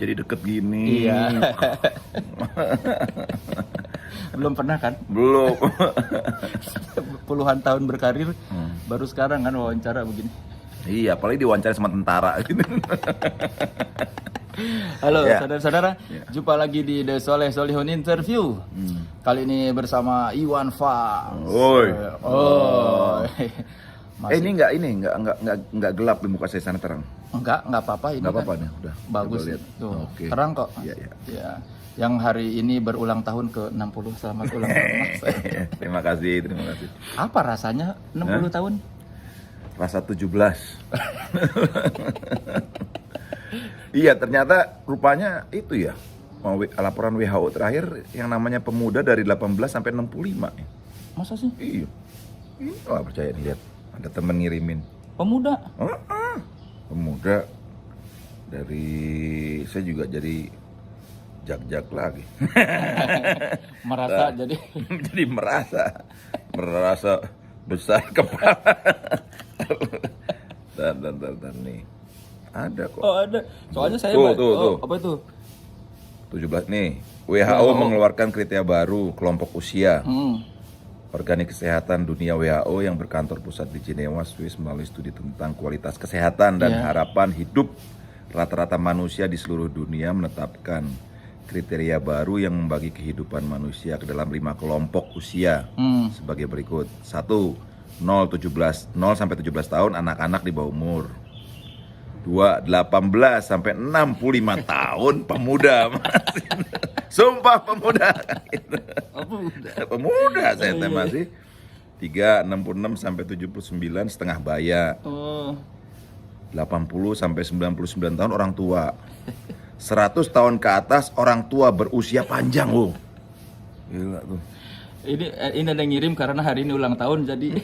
jadi deket gini. Iya. Belum pernah kan? Belum. Puluhan tahun berkarir, baru sekarang kan wawancara begini. Iya, apalagi diwawancara sama tentara gitu. Halo Ya. saudara-saudara, jumpa lagi di The Soleh Solihun Interview. Kali ini bersama Iwan Fals. Oi. Oh. Ini enggak gelap di muka saya sana terang. Enggak apa-apa ini. Enggak kan apa-apa nih, udah. bagus. Coba lihat. Tuh, Oke. terang kok. Iya. Ya. Yang hari ini berulang tahun ke-60. Selamat ulang tahun, Mas. Terima kasih. Apa rasanya 60 tahun? Rasa 17. Iya, ternyata rupanya itu ya. Laporan WHO terakhir yang namanya pemuda dari 18 sampai 65. Masa sih? Iya. Ini nggak percaya nih, lihat. Ada temen ngirimin. Pemuda? Pemuda dari saya juga jadi jak-jak lagi. Merasa jadi Jadi merasa besar kepala. Dan nih. Ada kok. Oh, ada. Soalnya saya Tuh. apa itu? 17 nih. WHO mengeluarkan kriteria baru kelompok usia. Organik Kesehatan Dunia WHO yang berkantor pusat di Jenewa, Swiss melalui studi tentang kualitas kesehatan dan harapan hidup rata-rata manusia di seluruh dunia menetapkan kriteria baru yang membagi kehidupan manusia ke dalam 5 kelompok usia sebagai berikut. 1. 0 sampai 17 tahun anak-anak di bawah umur. 2. 18 sampai 65 tahun pemuda. Sumpah pemuda. Pemuda saya masih. 3. 66 sampai 79 setengah baya. 80 sampai 99 tahun orang tua. 100 tahun ke atas orang tua berusia panjang loh. Gila tuh. Ini ada yang ngirim karena hari ini ulang tahun jadi.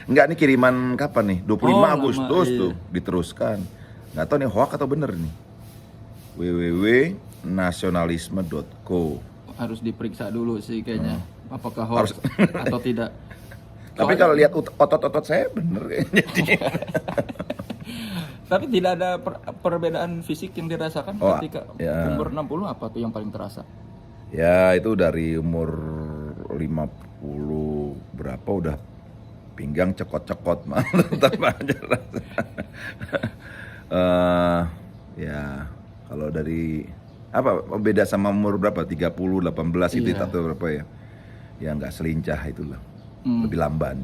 Enggak, nih kiriman kapan nih? 25 Agustus iya. tuh diteruskan. Nggak tahu nih hoax atau bener nih. www.nasionalisme.co. Harus diperiksa dulu sih kayaknya. Apakah hoax atau tidak. Tapi kalau lihat otot-otot saya bener kayaknya. Tapi tidak ada perbedaan fisik yang dirasakan ketika umur 60 apa tuh yang paling terasa? Ya itu dari umur 50 berapa udah pinggang cekot-cekot mah tetap aja rasa. Ya kalau dari apa beda sama umur berapa 30 18 itu atau berapa ya? Ya nggak selincah itulah. Lebih lamban.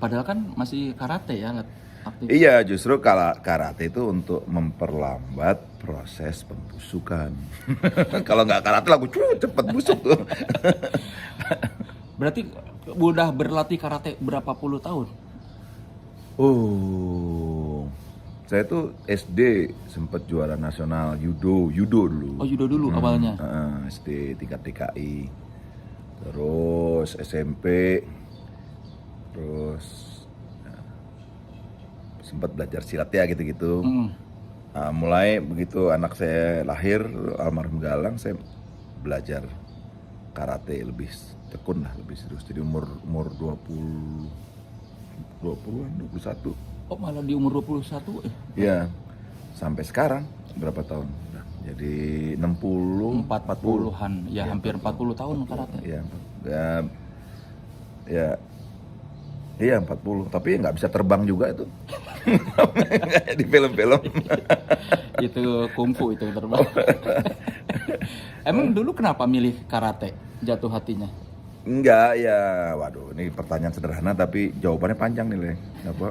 Padahal kan masih karate ya aktif. Iya, justru karate itu untuk memperlambat proses pembusukan. Kalau nggak karate lagu cepet busuk tuh. Berarti udah berlatih karate berapa puluh tahun? Saya tuh SD sempat juara nasional judo dulu. Oh, judo dulu awalnya. SD tingkat DKI. Terus SMP. Terus sempat belajar silat ya gitu-gitu. Mulai begitu anak saya lahir, almarhum Galang, saya belajar karate lebih tekun lah, lebih serius. Jadi umur 20-an, 21. Oh, malah di umur 21 Iya. Sampai sekarang berapa tahun? Nah, jadi 60 40-an. Ya, hampir 40 tahun karate. Iya 40, tapi nggak bisa terbang juga itu. Di film-film. Itu kungfu itu terbang. Emang dulu kenapa milih karate jatuh hatinya? Enggak, ya waduh ini pertanyaan sederhana tapi jawabannya panjang nih Le. Apa?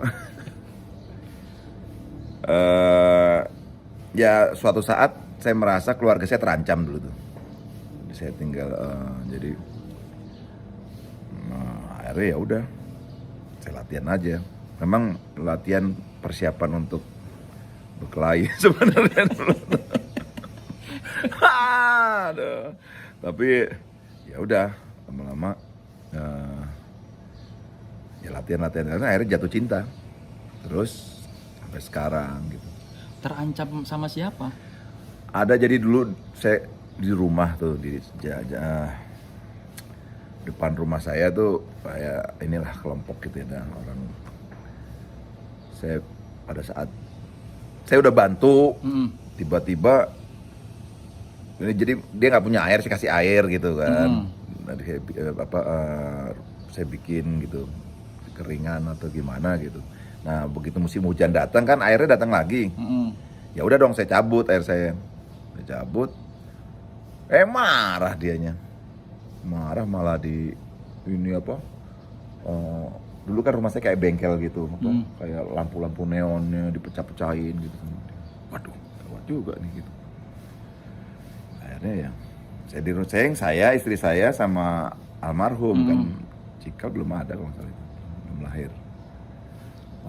Ya suatu saat saya merasa keluarga saya terancam dulu tuh. Saya tinggal jadi akhirnya ya udah saya latihan aja. Memang latihan persiapan untuk berkelahi sebenarnya dulu. Aduh. Tapi ya udah lama-lama ya latihan akhirnya jatuh cinta. Terus sampai sekarang gitu. Terancam sama siapa? Ada, jadi dulu saya di rumah tuh di depan rumah saya tuh kayak inilah kelompok gitu ya, orang saya pada saat saya udah bantu, Mm-mm. tiba-tiba jadi dia nggak punya air, saya kasih air gitu kan. Nanti saya bikin gitu keringan atau gimana gitu. Nah begitu musim hujan datang kan airnya datang lagi. Mm-mm. Ya udah dong saya cabut air saya cabut. Marah dianya, marah malah di ini apa? Dulu kan rumah saya kayak bengkel gitu, kayak lampu-lampu neonnya dipecah-pecahin gitu. Waduh, gawat juga nih gitu. Akhirnya ya saya diruceng, saya, istri saya sama almarhum kan Cikal belum ada kalau nggak salah itu, belum lahir.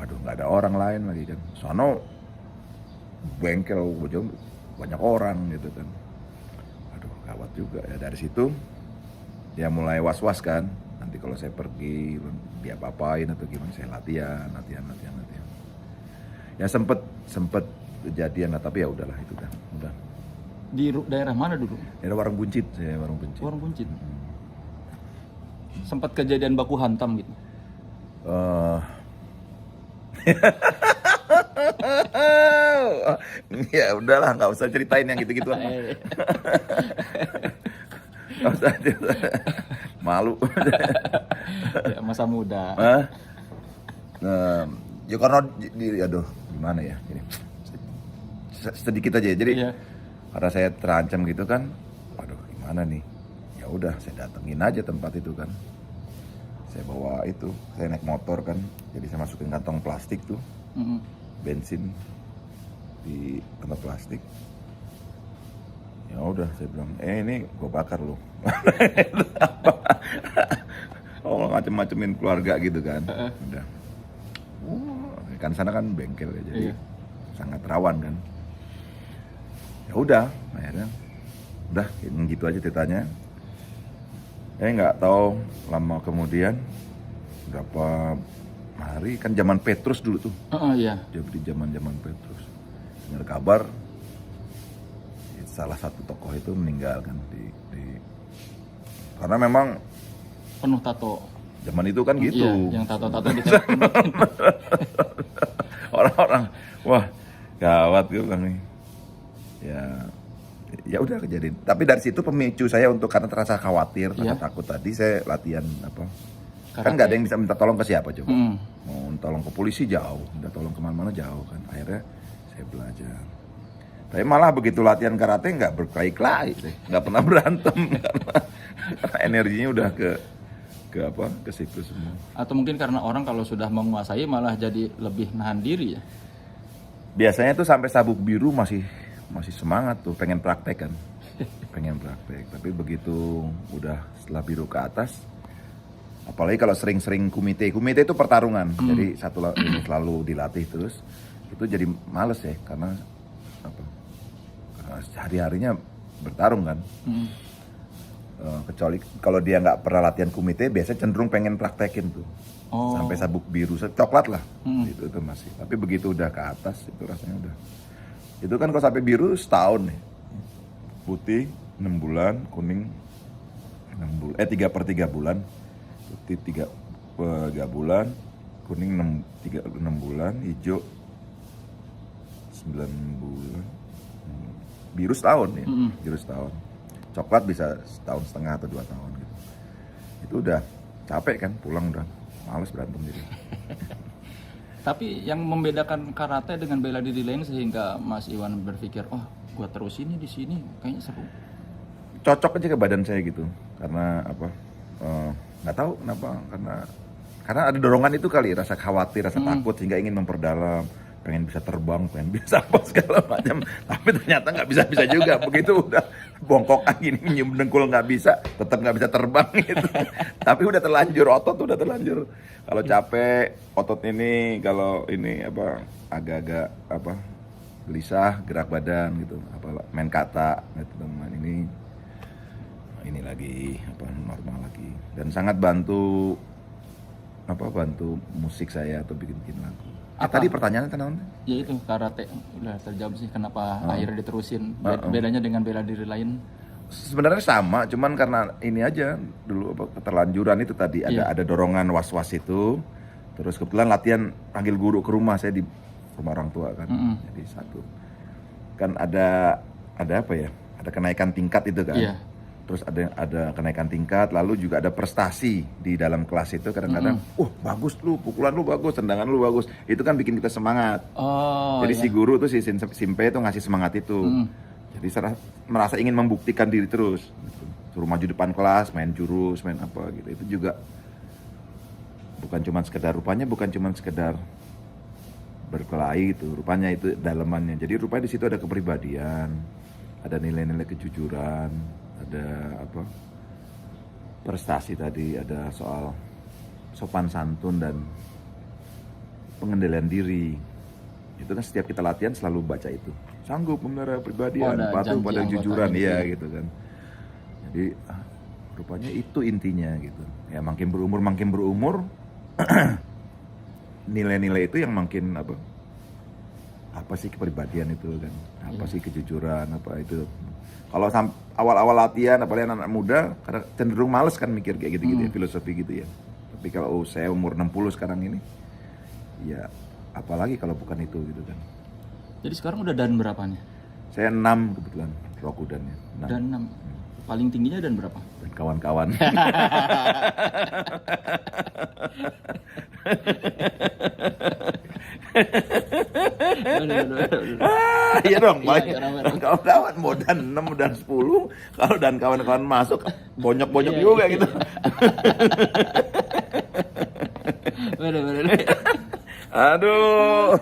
Waduh, nggak ada orang lain lagi kan. Sono bengkel banyak orang gitu kan. Waduh, gawat juga ya. Dari situ dia mulai was-was kan. Nanti kalau saya pergi dia apa-apain atau gimana, saya latihan. Ya sempet kejadian lah, tapi ya udahlah itu kan. Udah. Di daerah mana dulu? Daerah Warung Buncit, saya Warung Buncit. Warung Buncit. Sempat kejadian baku hantam gitu. Ya udahlah, nggak usah ceritain yang gitu-gitu. Nggak usah malu. Ya, masa muda. Ya karena aduh gimana ya ini sedikit aja jadi Iya. karena saya terancam gitu kan, waduh gimana nih, ya udah saya datengin aja tempat itu kan, saya bawa itu, saya naik motor kan, jadi saya masukin kantong plastik tuh, bensin di kantong plastik. Ya udah saya bilang, ini gue bakar loh. Oh macem-macemin keluarga gitu kan. Udah. Kan sana kan bengkel ya, jadi sangat rawan kan. Ya udah, akhirnya udah gitu aja ceritanya. Nggak tahu lama kemudian berapa hari kan zaman Petrus dulu tuh. Iya. Jadi zaman Petrus. Dengar kabar salah satu tokoh itu meninggal kan karena memang Penuh tato. zaman itu kan gitu. Iya, yang tato-tato gitu. Orang-orang wah gawat gitu kan nih. Ya udah kejadian. Tapi dari situ pemicu saya untuk karena terasa khawatir, takut tadi saya latihan apa. Kan nggak ada yang bisa minta tolong ke siapa coba. Mau tolong ke polisi jauh, minta tolong kemana-mana jauh kan. Akhirnya saya belajar. Tapi malah begitu latihan karate nggak berkelahi-kelahi, nggak pernah berantem karena energinya udah ke situ semua. Atau mungkin karena orang kalau sudah menguasai malah jadi lebih nahan diri ya. Biasanya tuh sampai sabuk biru masih semangat tuh, pengen praktek kan, pengen praktek. Tapi begitu udah setelah biru ke atas, apalagi kalau sering-sering kumite itu pertarungan, jadi ini selalu dilatih terus, itu jadi males ya karena apa? Karena hari-harinya bertarung kan. Kecuali kalau dia nggak pernah latihan kumite, biasanya cenderung pengen praktekin tuh. Sampai sabuk biru, coklat lah. Itu masih. Tapi begitu udah ke atas itu rasanya udah. Itu kan kalau sampai biru setahun nih. Putih 6 bulan, kuning 6 bulan. 3/3 bulan. Putih 3 bulan, kuning 6 bulan, hijau 9 bulan. Biru setahun ya. Biru setahun. Coklat bisa 1,5 tahun atau 2 tahun gitu. Itu udah capek kan, pulang udah males berantem jadi. Tapi yang membedakan karate dengan bela diri lain sehingga Mas Iwan berpikir, oh gua terusin di sini kayaknya seru. Cocok aja ke badan saya gitu, karena apa? Nggak tahu kenapa, karena ada dorongan itu kali, rasa khawatir, rasa takut sehingga ingin memperdalam. Pengen bisa terbang, pengen bisa apa segala macam, tapi ternyata nggak bisa juga. Begitu udah bongkokan gini, nyium dengkul nggak bisa, tetap nggak bisa terbang gitu. Tapi udah terlanjur, otot udah terlanjur. Kalau capek otot ini, kalau ini apa agak-agak apa gelisah gerak badan gitu, apa main kata gitu teman ini lagi apa normal lagi, dan sangat bantu musik saya atau bikin lagu. Tadi pertanyaannya kenapa? Ya itu karate udah terjawab sih kenapa akhirnya diterusin. Bedanya dengan bela diri lain? Sebenarnya sama, cuman karena ini aja dulu keterlanjuran itu tadi ada dorongan was-was itu. Terus kebetulan latihan panggil guru ke rumah, saya di rumah orang tua kan. Jadi satu. Kan ada apa ya? Ada kenaikan tingkat itu kan. Iya. Terus ada kenaikan tingkat, lalu juga ada prestasi di dalam kelas itu kadang-kadang, bagus lu, pukulan lu bagus, tendangan lu bagus. Itu kan bikin kita semangat. Oh. Jadi iya. si guru tuh si Simpe itu ngasih semangat itu. Jadi merasa ingin membuktikan diri terus. Gitu. Suruh maju depan kelas, main jurus, main apa gitu. Itu juga bukan cuma sekedar berkelahi gitu. Rupanya itu dalemannya. Jadi rupanya di situ ada kepribadian, ada nilai-nilai kejujuran, ada apa? Prestasi tadi, ada soal sopan santun dan pengendalian diri. Itu kan setiap kita latihan selalu baca itu. Sanggup memelihara kepribadian, patuh pada kejujuran, iya gitu kan. Jadi rupanya itu intinya gitu. Ya makin berumur nilai-nilai itu yang makin apa sih kepribadian itu kan, apa sih kejujuran, apa itu. Kalau awal-awal latihan apalagi anak muda karena cenderung males kan mikir kayak gitu-gitu ya, filosofi gitu ya. Tapi kalau saya umur 60 sekarang ini ya apalagi kalau bukan itu gitu kan. Jadi sekarang udah dan berapa nih? Saya 6 kebetulan Rokudannya. Dan 6. Paling tingginya dan berapa? Dan kawan-kawan. Iya dong, kawan-kawan mau dan 6 dan 10, kalau dan kawan-kawan masuk bonyok-bonyok juga gitu. Bener. Aduh.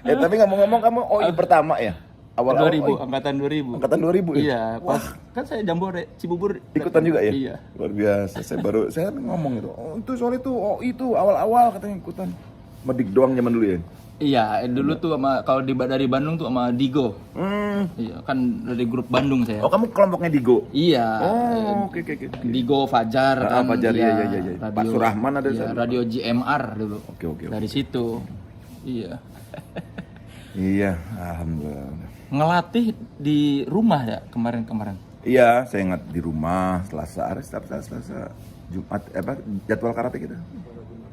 Tapi ngomong-ngomong kamu OI pertama ya? Awal-awal 2000, OI. angkatan 2000. Angkatan 2000 ya? Iya, pas kan saya Jambore Cibubur Ikutan juga ya? Iya. Luar biasa. Saya ngomong itu. Oh, itu soal itu OI itu awal-awal katanya ikutan. Medik doang zaman dulu ya? Iya, dulu tuh kalau dari Bandung tuh sama Digo. Iya, kan dari grup Bandung saya. Oh, kamu kelompoknya Digo? Iya. Oh, oke. Digo Fajar kan. Fajar, iya. Radio, Pak Surahman ada iya, sana. radio GMR dulu. Oke. Dari situ. Iya. Iya, alhamdulillah. Ngelatih di rumah ya kemarin-kemarin. Iya, saya ingat di rumah Selasa Jumat jadwal karate kita.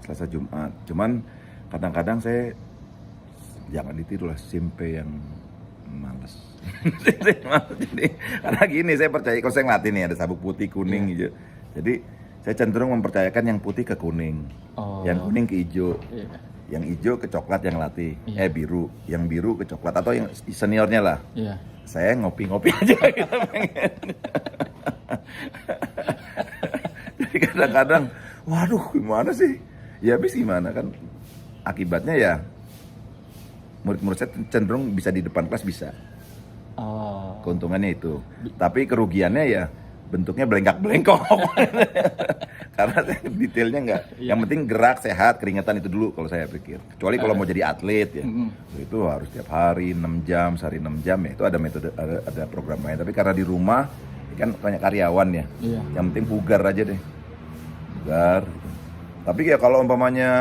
Selasa Jumat. Cuman kadang-kadang saya jangan ditiru lah Simpe yang males. Jadi karena gini saya percaya kalau saya ngelatih nih ada sabuk putih, kuning, hijau. Jadi saya cenderung mempercayakan yang putih ke kuning, yang kuning ke hijau. Yang hijau ke coklat yang latih, biru, yang biru ke coklat atau yang seniornya lah. Iya. Saya ngopi-ngopi aja gitu pengen. Jadi kadang-kadang, waduh gimana sih? Ya habis gimana kan? Akibatnya ya murid-murid saya cenderung bisa di depan kelas bisa. Keuntungannya itu. Tapi kerugiannya ya bentuknya belengkak-belengkok. Karena detailnya enggak. Yang penting gerak, sehat, keringatan itu dulu kalau saya pikir. Kecuali kalau mau jadi atlet ya. Itu harus tiap hari 6 jam, sehari 6 jam ya. Itu ada metode, ada program lain. Tapi karena di rumah kan banyak karyawan ya. Yang penting bugar aja deh. Bugar gitu. Tapi ya kalau umpamanya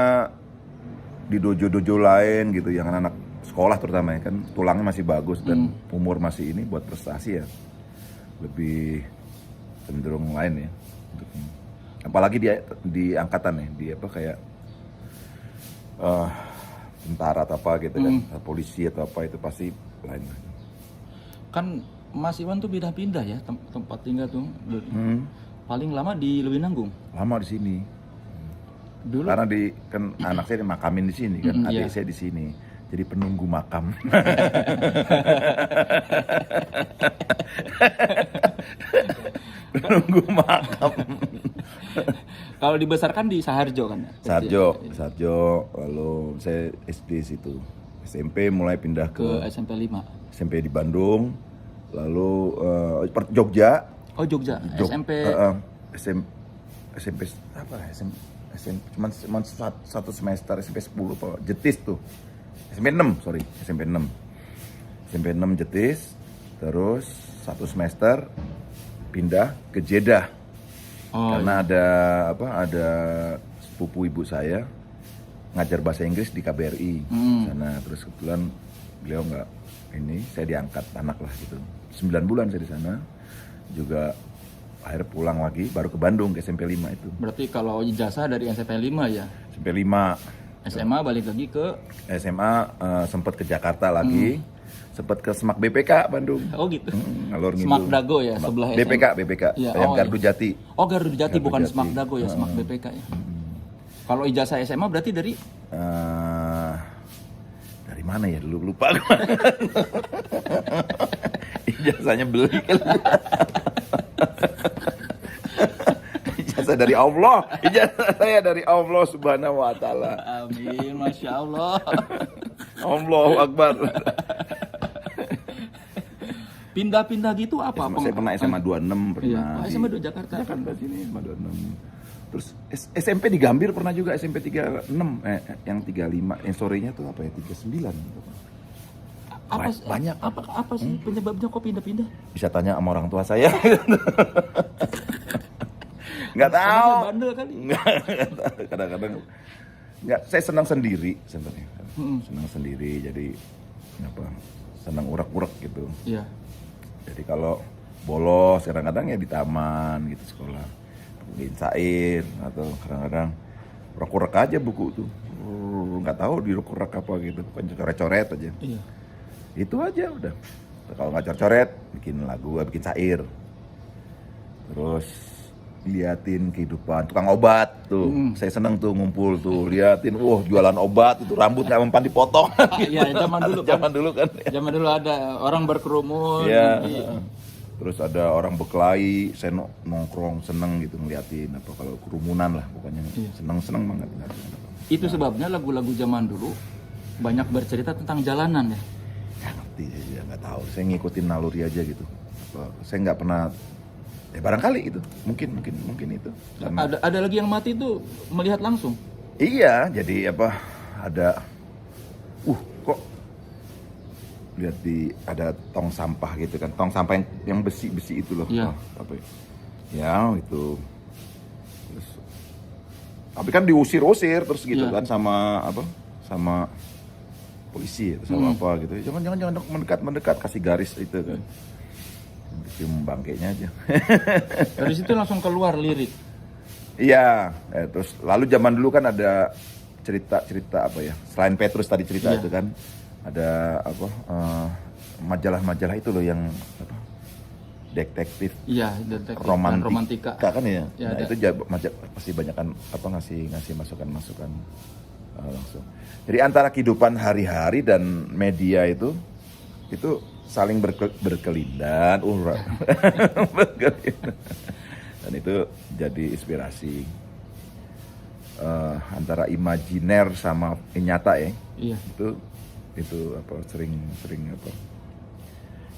di dojo-dojo lain gitu yang anak-anak sekolah terutama ya kan tulangnya masih bagus dan umur masih ini buat prestasi ya. Lebih cenderung lain ya. Apalagi di angkatan ya, di apa kayak tentara atau apa gitu kan, polisi atau apa itu pasti lain. Kan Mas Iwan tuh pindah-pindah ya tempat tinggal tuh. Paling lama di Lewinanggung. Lama di sini. Dulu. Karena kan anak saya dimakamin di sini kan, adik saya di sini. Jadi penunggu makam. Penunggu makam. Kalau dibesarkan di Saharjo kan? Saharjo, lalu saya SD situ. SMP mulai pindah ke SMP 5. SMP di Bandung, lalu Jogja. Oh Jogja, SMP. SMP apa? Cuma satu semester SMP 10 Pak. Jetis tuh. SMP 6 Jetis. Terus satu semester pindah ke Jeddah. Karena ada sepupu ibu saya ngajar bahasa Inggris di KBRI sana. Terus kebetulan beliau nggak saya diangkat anak lah gitu. 9 bulan saya di sana. Juga akhirnya pulang lagi baru ke Bandung ke SMP 5 itu. Berarti kalau ijazah dari SMP 5 ya? SMP 5. SMA balik lagi ke SMA sempat ke Jakarta lagi, sempat ke Semak BPK Bandung. oh gitu. Ngalor Semak ngidul. Dago ya sebelah SMA. BPK, Iya, yang oh, Gardu iya. Jati. Oh Gardu Jati bukan Jati. Semak Dago ya, Semak BPK ya. Kalau ijazah SMA berarti dari Dari mana ya dulu lupa. Ijazahnya beli kan. Ijazah dari Allah. Ijazah saya dari Allah Subhanahu wa taala. Amin, Masya Allah. Allahu Akbar. Pindah-pindah gitu apa? Saya pernah SMA 26 pernah. Iya. Oh, di SMA di Jakarta. Jakarta sini SMA 26. Terus SMP di Gambir pernah juga, SMP 36 yang 35 yang sorenya tuh apa ya 39. Banyak. Apa sih penyebabnya kok pindah-pindah? Bisa tanya sama orang tua saya. Nggak tahu. Anaknya bandel kali. Kadang-kadang nggak. Saya senang sendiri sebenarnya. Senang sendiri, jadi apa? Senang urak-urak gitu. Iya. Jadi kalau bolos kadang-kadang ya di taman gitu sekolah, bikin sair atau kadang-kadang urak-urak aja buku tuh. Nggak tahu diurak-urak apa gitu, bukan coret-coret aja. Iya. Itu aja udah. Kalau nggak coret-coret, bikin lagu, bikin sair. Terus liatin kehidupan tukang obat tuh. Saya seneng tuh ngumpul tuh, liatin, jualan obat itu rambut nggak mempan dipotong. Iya, zaman dulu kan. Zaman dulu kan. Zaman dulu ada orang berkerumun. Iya. Iya. Terus ada orang berkelahi, saya nongkrong seneng gitu ngeliatin apa kalau kerumunan lah pokoknya. Seneng banget. Itu sebabnya lagu-lagu zaman dulu banyak bercerita tentang jalanan ya. Nggak ngerti ya, nggak tahu. Saya ngikutin naluri aja gitu. Saya nggak pernah. Ya barangkali itu, mungkin itu. Karena, Ada lagi yang mati itu melihat langsung. iya, jadi apa? Ada, kok lihat ada tong sampah gitu kan, tong sampah yang besi itu loh. Iya. Apa ya itu. Terus, tapi kan diusir terus gitu Iya. kan sama polisi atau sama apa gitu. Jangan mendekat kasih garis itu kan. Cium bangkainya aja. Dari situ langsung keluar lirik. Iya, terus lalu zaman dulu kan ada cerita apa ya? Selain Petrus tadi cerita Iya. itu kan, ada apa? Majalah-majalah itu loh yang apa? Detektif Iya, detektif dan romantika kan ya. Ya, Nah, ada. itu pasti banyakan apa ngasih masukan langsung. Jadi antara kehidupan hari-hari dan media itu saling berkelindan, berkelindan. Dan itu jadi inspirasi antara imajiner sama nyata ya. Iya. Itu apa sering apa.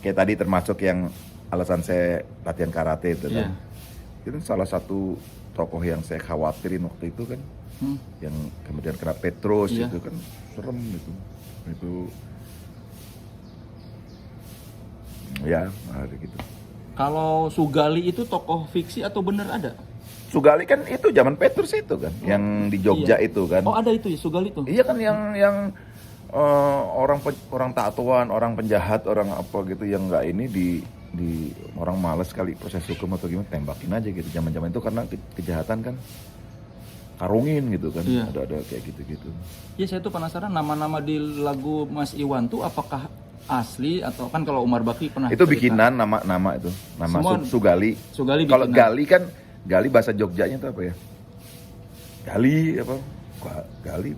Kayak tadi termasuk yang alasan saya latihan karate itu kan. Itu salah satu tokoh yang saya khawatirin waktu itu kan. Yang kemudian kena Petrus itu kan serem gitu. Itu ya, ada gitu. Kalau Sugali itu tokoh fiksi atau bener ada? Sugali kan itu zaman Petrus itu kan, yang di Jogja itu kan. Oh ada itu ya Sugali itu? Iya kan yang orang tatoan, orang penjahat, orang apa gitu yang nggak ini di orang malas kali proses hukum atau gimana tembakin aja gitu zaman-zaman itu karena kejahatan kan karungin gitu kan. Iya. Ada kayak gitu-gitu. Iya saya tuh penasaran nama-nama di lagu Mas Iwan tuh apakah asli atau kan kalau Umar Bakri pernah Itu cerita. bikinan nama itu. Nama Semua Sugali. Sugali Kalau bikinan. Gali bahasa Jogjanya itu apa ya? Gali apa? Gali.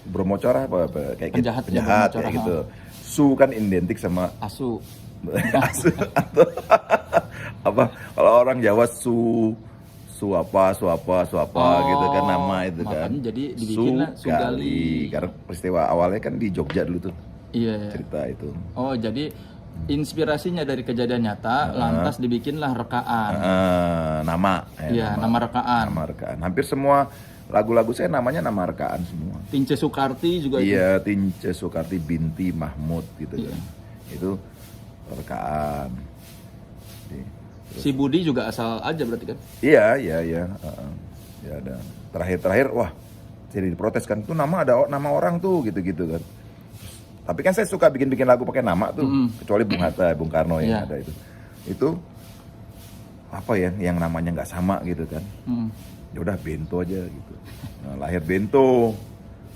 Bromocora apa kayak Penjahat, gitu. ya, Penjahat Bromocora, kayak gitu. Su kan identik sama Asu. asu atau apa? Kalau orang Jawa su apa gitu kan nama itu kan. Makanya jadi dibikinlah Sugali. Karena peristiwa awalnya kan di Jogja dulu tuh Iya. cerita itu. Oh jadi inspirasinya dari kejadian nyata, lantas dibikinlah rekaan. Nama. Iya, nama rekaan. Nama rekaan. Hampir semua lagu-lagu saya namanya nama rekaan semua. Tince Soekarti juga itu. Iya, Tince Soekarti binti Mahmud gitu kan. Itu rekaan. Si Budi juga asal aja berarti kan? Iya. Ya ada. Terakhir, wah, jadi diprotes kan. Itu ada nama orang tuh gitu-gitu kan. Tapi kan saya suka bikin lagu pakai nama tuh, kecuali Bung Hatta, Bung Karno yang ada itu. Itu apa ya, yang namanya nggak sama gitu kan. Ya udah Bento aja gitu. Nah, lahir Bento.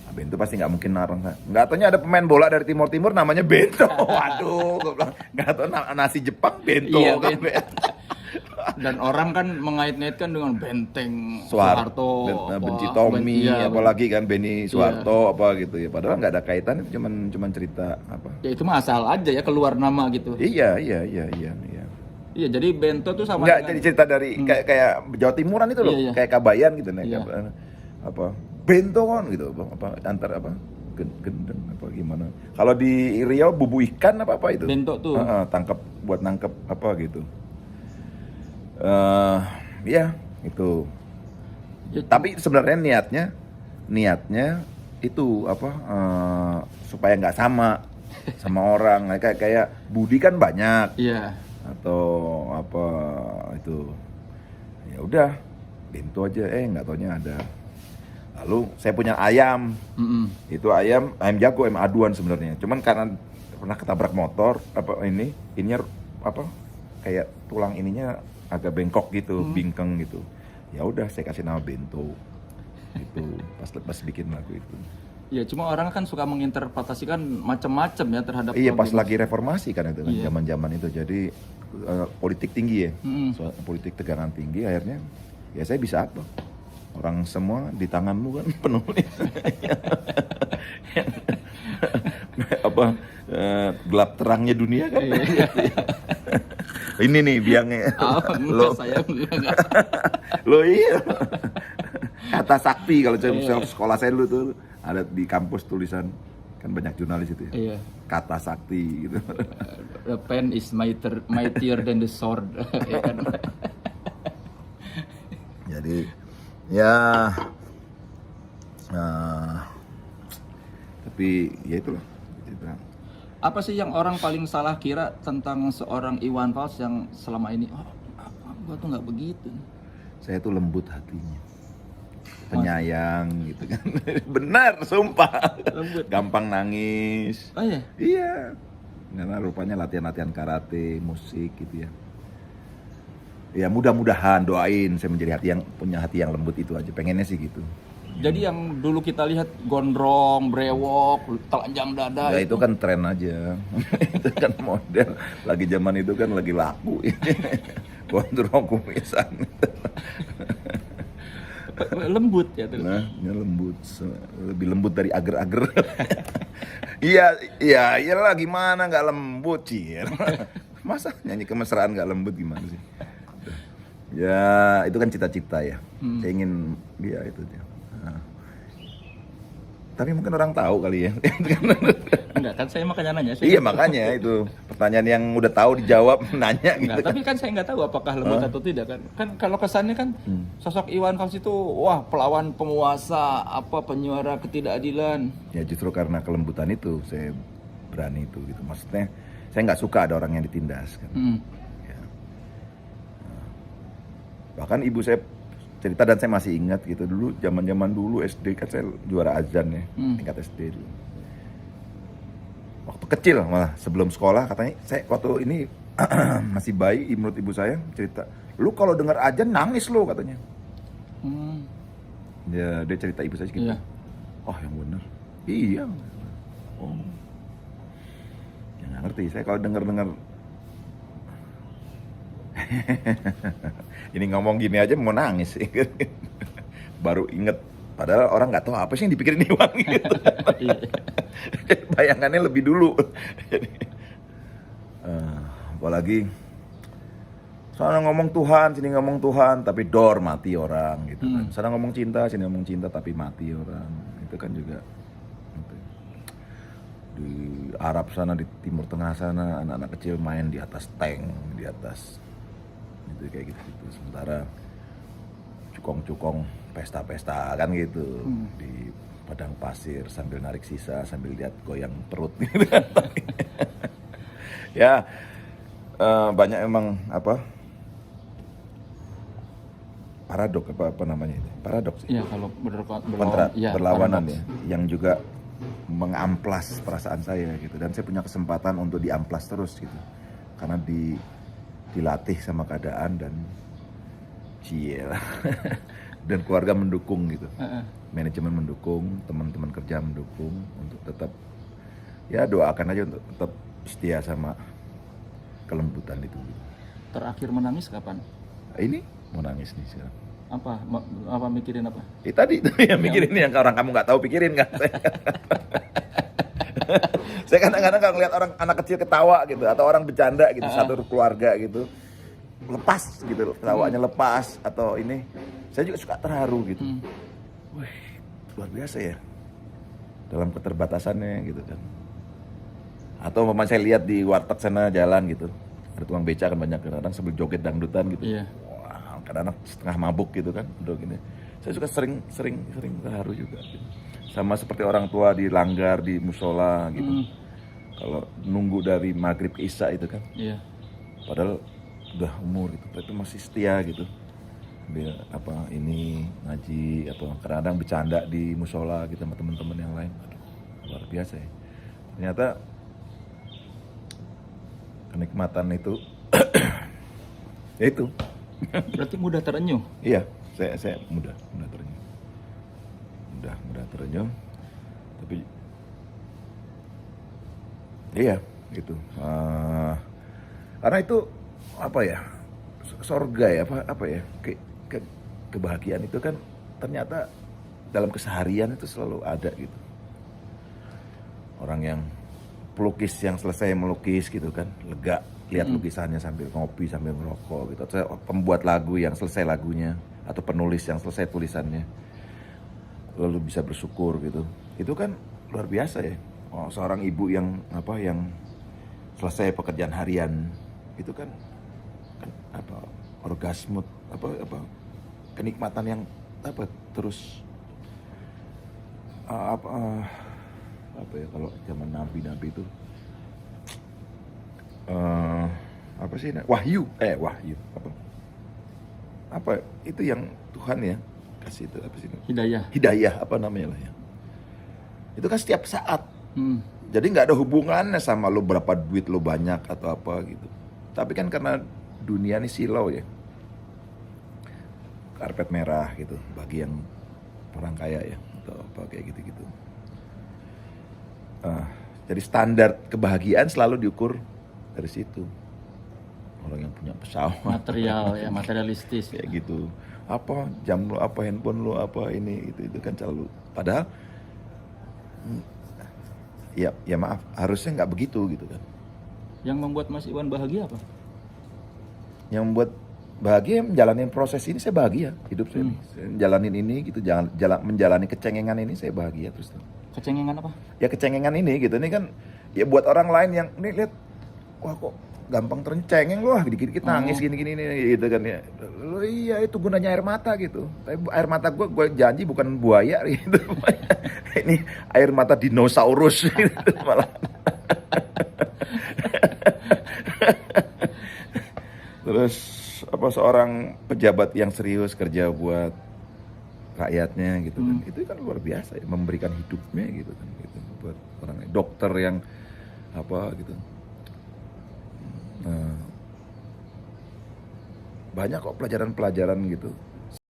Nah, Bento pasti nggak mungkin narang. Nggak taunya ada pemain bola dari Timur Timur namanya Bento. Waduh, gue bilang nggak tahu nasi Jepang Bento. Iya, kan. Dan orang kan mengait-ngaitkan dengan benteng Soeharto, Soeharto, benci Tommy, iya, apalagi kan Benny Soeharto apa gitu ya. Padahal nggak ada kaitan, itu cuman cerita apa? ya itu mah asal aja ya keluar nama gitu. Iya. Iya, jadi Bento tuh sama Enggak, dengan jadi cerita dari kayak Jawa Timuran itu loh, Iya. kayak Kabayan gitu nih, Iya. apa Bento kan gitu, apa antar apa gendeng apa gimana. Kalau di Riau bubu ikan apa itu? Bento tuh. Tangkap buat nangkep apa gitu. Ya itu. Ya, Tapi sebenarnya niatnya itu apa supaya nggak sama orang kayak Budi kan banyak Iya. atau apa itu, ya udah Bento aja, nggak taunya ada. Lalu saya punya ayam, itu ayam jago, ayam aduan sebenarnya, cuman karena pernah ketabrak motor ininya apa kayak tulang ininya agak bengkok gitu, bingkeng gitu. Ya udah saya kasih nama Bento itu pas bikin lagu itu. Ya, cuma orang kan suka menginterpretasikan macam-macam ya terhadap Iya, pas lagu. lagi reformasi kan itu kan, Iya. zaman-zaman itu. Jadi politik tinggi ya, politik tegangan tinggi, akhirnya ya saya bisa apa? Orang semua di tanganmu kan penulis. Apa gelap terangnya dunia kan? Iya. Ini nih biangnya. Enggak, saya enggak. Lo iya. Kata sakti kalau sekolah saya dulu tuh ada di kampus tulisan, kan banyak jurnalis itu ya. Iya. Kata sakti gitu. The pen is mightier than the sword. Ya kan? Jadi ya tapi ya itulah. Apa sih yang orang paling salah kira tentang seorang Iwan Fals yang selama ini gua tuh nggak begitu. Saya tuh lembut hatinya, penyayang gitu kan. Benar, sumpah. Lembut. Gampang nangis. Oh iya. Iya. Karena rupanya latihan karate, musik gitu ya. Ya mudah-mudahan, doain saya menjadi punya hati yang lembut itu aja. Pengennya sih gitu. Jadi yang dulu kita lihat gondrong, brewok, telanjang dada Ya itu kan tren aja. Itu kan model. Lagi zaman itu kan lagi laku. Gondrong kumisan. lembut ya tuh. Nah, ini lembut. Lebih lembut dari ager-ager. Iya, iyalah gimana nggak lembut sih. Masa nyanyi kemesraan nggak lembut gimana sih? Ya, itu kan cita-cita ya. Saya ingin dia itu dia. Nah. Tapi mungkin orang tahu kali ya. Enggak, kan saya makanya nanya. Iya, makanya itu pertanyaan yang udah tahu dijawab nanya gitu. Enggak, tapi kan saya nggak tahu apakah lembut atau tidak kan. Kan kalau kesannya kan sosok Iwan Fals itu wah pelawan penguasa, apa penyuara ketidakadilan. Ya justru karena kelembutan itu saya berani itu gitu. Maksudnya saya nggak suka ada orang yang ditindas kan. Ya. Bahkan ibu saya cerita dan saya masih ingat gitu dulu zaman dulu SD kan saya juara azan ya, tingkat SD dulu. Waktu kecil malah sebelum sekolah katanya saya waktu ini masih bayi, menurut ibu saya cerita, lu kalau dengar azan nangis lu katanya. Ya dia cerita ibu saya gitu. Iya. Oh yang benar. Iya. Oh. Ya nggak ngerti saya kalau dengar ini ngomong gini aja mau nangis. Baru inget. Padahal orang nggak tahu apa sih yang dipikirin Iwan gitu. Bayangannya lebih dulu. Apalagi sana ngomong Tuhan, sini ngomong Tuhan, tapi dor mati orang gitu kan. Sana ngomong cinta, sini ngomong cinta, tapi mati orang. Itu kan juga gitu. Di Arab sana, di Timur Tengah sana, anak-anak kecil main di atas tank, di atas itu kayak gitu. Sementara cukong-cukong pesta-pesta kan gitu di padang pasir sambil narik sisa, sambil lihat goyang perut gitu. Ya banyak emang apa paradok apa namanya itu, paradoks Iya, kalau berlawanan ya, yang juga mengamplas perasaan saya gitu, dan saya punya kesempatan untuk diamplas terus gitu karena dilatih sama keadaan dan Dan keluarga mendukung gitu. Heeh. Manajemen mendukung, teman-teman kerja mendukung untuk tetap, ya doakan aja untuk tetap setia sama kelembutan itu. Terakhir menangis kapan? Ini mau nangis nih sekarang. Apa mikirin apa? Tadi itu yang mikirin yang orang kamu nggak tahu pikirin kan. Saya kadang-kadang kalau ngeliat orang anak kecil ketawa gitu atau orang bercanda gitu, satu keluarga gitu, lepas gitu, ketawanya lepas atau ini, saya juga suka terharu gitu. Wih, luar biasa ya dalam keterbatasannya gitu kan. Atau umpama saya lihat di warteg sana jalan gitu, ada tukang beca kan banyak, kadang sambil joget dangdutan gitu. Iya. Wah, kadang setengah mabuk gitu kan, udah gini. Saya suka sering terharu juga gitu. Sama seperti orang tua di langgar, di musola gitu. Kalau nunggu dari maghrib ke isya itu kan, Iya. padahal udah umur gitu, tapi masih setia gitu. Ambil apa ini ngaji atau kadang-kadang bercanda di musola gitu sama teman-teman yang lain. Aduh, luar biasa ya. Ternyata kenikmatan itu ya itu. Berarti mudah terenyuh. Iya, saya mudah terenyuh. Tapi iya gitu. Karena itu apa ya? Sorga ya, apa ya? Kebahagiaan itu kan ternyata dalam keseharian itu selalu ada gitu. Orang yang pelukis yang selesai melukis gitu kan, lega lihat lukisannya sambil ngopi sambil ngerokok gitu. Atau pembuat lagu yang selesai lagunya atau penulis yang selesai tulisannya lalu bisa bersyukur gitu. Itu kan luar biasa ya. Oh, seorang ibu yang selesai pekerjaan harian itu kan orgasme kenikmatan yang terus ya kalau zaman nabi itu wahyu itu yang Tuhan ya kasih itu hidayah apa namanya lah ya, itu kan setiap saat. Jadi nggak ada hubungannya sama lo berapa duit lo banyak atau apa gitu, tapi kan karena dunia ini silau ya, karpet merah gitu bagi yang orang kaya ya atau apa kayak gitu. Jadi standar kebahagiaan selalu diukur dari situ. Orang yang punya pesawat, Material ya, materialistis kayak gitu. Apa jam lu, apa handphone lu, apa ini itu kan selalu. Padahal ya maaf, harusnya nggak begitu gitu kan. Yang membuat Mas Iwan bahagia apa? Yang membuat bahagia menjalani proses ini, saya bahagia hidup saya ini. Saya jalanin ini gitu, menjalani kecengengan ini saya bahagia terus. Kecengengan apa? Ya kecengengan ini gitu, ini kan ya buat orang lain yang ini lihat, wah kok gampang tercengeng loh, dikit-dikit nangis gini gitu kan ya. Loh, iya itu gunanya air mata gitu. Tapi air mata gue janji bukan buaya gitu. Ini air mata dinosaurus gitu malah. Terus seorang pejabat yang serius kerja buat rakyatnya gitu kan, itu kan luar biasa ya, memberikan hidupnya gitu kan gitu, buat orang dokter yang gitu. Banyak kok pelajaran-pelajaran gitu